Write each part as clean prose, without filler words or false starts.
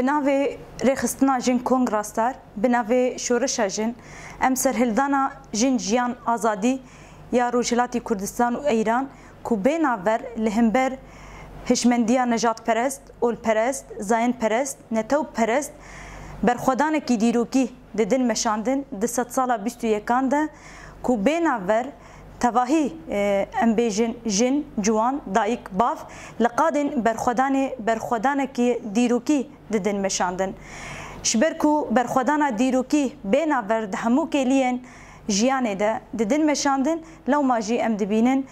بناوی رخستنا جن کنگراستار بناوی شورش جن ام سرهلدانا جن جیان آزادی یا روجلاتی کردستان و ایران کو بناور لهمبر هشمندیا نجات پرست، اول پرست، زاین پرست، نتو پرست برخودان کی دیروکی ددن مشاندن د 100 سالا 21 ده کو بناور تواهی ام بیجن جن جوان دایک باف لقادن برخودان کی دیروکی ددن مشاندن شبرکو برخودان دیروکی بناور د همو کلین جیانه ده ددن مشاندن لو ماجی ام دبینن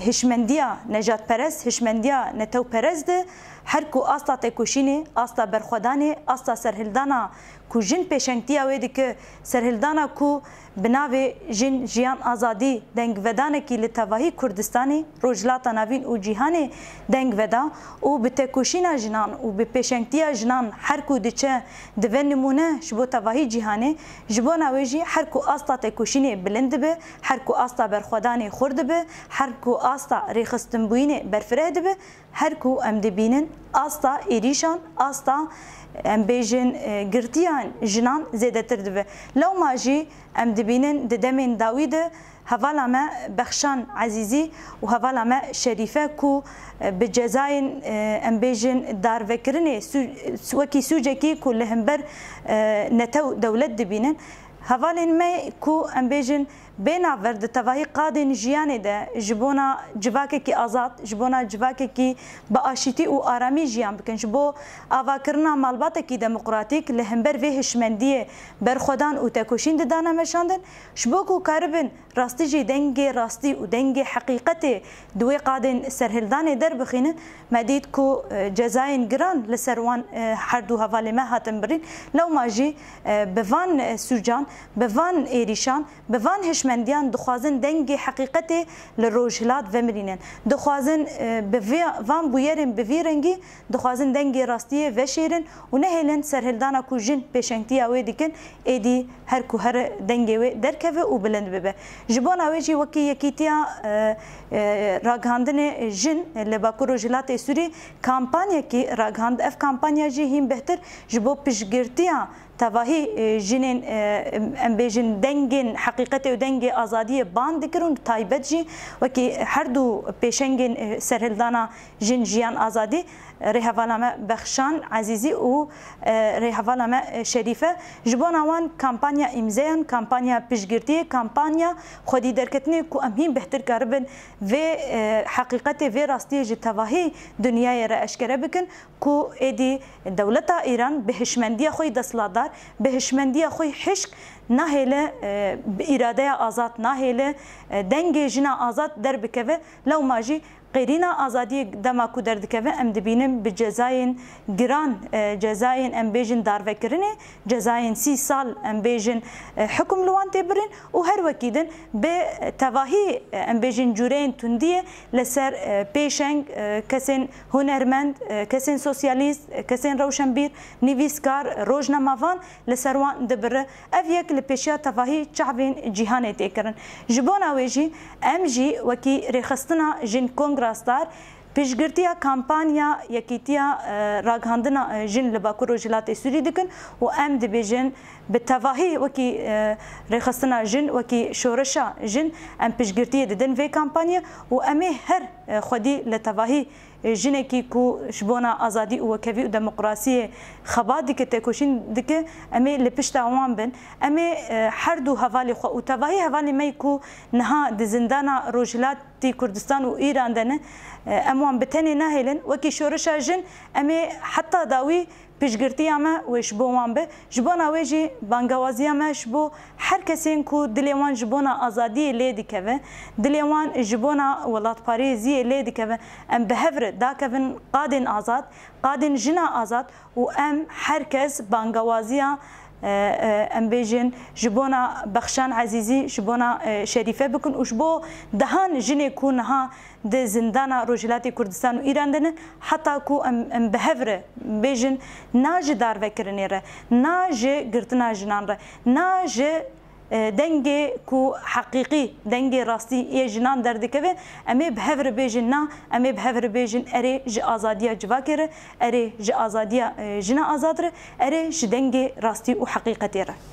هشمندیا نجات پرست هشمندیا نتو پرست ده هر کو آستا تکوشینه آستا برخودانه آستا سرهلدانا کو جن پیشنگتیا ویدی که سرهلدانا کو بناوی جن جیان آزادی دنگ ودانه کی لتواهی کردستانی روجلاتا نوین و جیهانی دنگ ودا و به تکوشینا جنان و به پیشنگتیا جنان هر کو دچه دوه نمونه شبو تواهی جیهانی جبو نویجی هر کو آستا تکوشینه بلند به هر کو آستا برخودانه خورد به هر کو آستا ریخستنبوینه برفره به هر کو ام دبینن آستا ایریشان آستا ام بیجن گرتیان جنان زیده تر دبه لو ماجی ام دبینن ددمین داوید هوالا ما بخشان عزیزی و هوالا ما شریفه کو بجزاین ام بیجن دار وکرنه وکی سوجه کی کو لهمبر نتو دولت دبینن هوالین ما کو ام بیجن بناور د تواهی قادن جیانه ده جبونا جواکه کی آزاد جبونا جواکه کی با آشتی و آرامی جیان بکن جبو آواکرنا مالبات کی دموکراتیک لهمبر و هشمندیه برخودان و تکوشین ددانا مشاندن جبو کو کاربن راستی جی دنگ راستی و دنگ حقیقت دوی قادن سرهلدان در بخینه مدید کو جزاین گران لسروان هر دو حوالی ما هاتن برین لو ماجی بوان سوجان بوان ایریشان بوان هشمندیان دخوازن دنگ حقیقت لروجلات و مرینن دخوازن وان بویرن بویرنگی دخوازن دنگ راستی و شیرن و نهلن سرهلدانا کو جن پیشنگتی اوی دیکن ایدی هر کو هر دنگ و درکوه و بلند ببه جبان اویجی وکی یکیتیا راگهاندن جن لباکو روجلات سوری کامپانیا کی راگهاند اف کامپانیا جی هم بهتر جبو پیشگرتیا تواهی جنین ام بیجن دنگن حقیقت و دنگ آزادی باند کرون تایبت جی وکی هر دو پیشنگن سرهلدانا جن جیان آزادی رهوالا ما بخشان عزیزی و رهوالا ما شریفه جبان آوان کامپانیا امزیان کامپانیا پیشگرتی کامپانیا خودی درکتنی کو امهیم بهتر کربن و حقیقت و راستی جی تواهی دنیای را اشکره بکن کو ایدی دولتا ایران به هشمندی خوی دستلادار به هشمندی خوی حشق نهله اراده آزاد نهله دنگ جنا آزاد در بکوه لو ماجی غیرینا آزادی دماکو دردکوه ام دبینم به جزاین گران جزاین ام بیجن داروکرنه جزاین 30 سال ام بیجن حکم لوان تبرین و هر وکیدن به تواهی ام بیجن جورین تندیه لسر پیشنگ کسین هنرمند کسین سوسیالیست کسین روشنبیر نویسکار روزنامه‌وان لسروان دبره اف یک لپیشیا تواهی چعبین جهان تکرن جبان اویجی ام جی وکی رخصتنا جن راستار پیشگرتیا کامپانیا یکیتیا راگهاندنا جن لباکو روجلات سوری دکن و ام دبیجن به تواهی وکی رخصتنا جن وکی شورشا جن ام پیشگرتی ددن وی کامپانیا و امی هر خودی لتواهی جنه کی کو شبونا آزادی و وکوی و دموکراسی خباد که تکوشین دکه امی لپشت عوام بن امی هر دو حوالی خو و تواهی حوالی می کو نها د زندانا روجلات کردستان و ایران دنه اموان بتنی نهلن وکی شورشا جن امی حتی داوی پیشگرتی اما وش بوان به جبونا ویجی بانگوازی اما شبو هر کسی کو دلیوان جبونا آزادی لیدی که دلیوان جبونا ولات پاریزی لیدی که ام بهفر دا که قادن آزاد قادن جنا آزاد و ام هر کس بانگوازی ام بیجن جبونا بخشان عزیزی جبونا شریفه بکن و جبو دهان جنه کونها د زندانا روجلاتی کردستان و ایران دنه حتی کو ام بهفره بیجن ناج دار وکرنی ره ناج گرتنا جنان ره ناج دنگی کو حقیقی دنگی راستی ای جنان دردکه امی به هفر بیجن نه امی به هفر بیجن اری ج آزادیا جواکره اری ج آزادیا جنا آزادره اری ج دنگی راستی و حقیقتی ره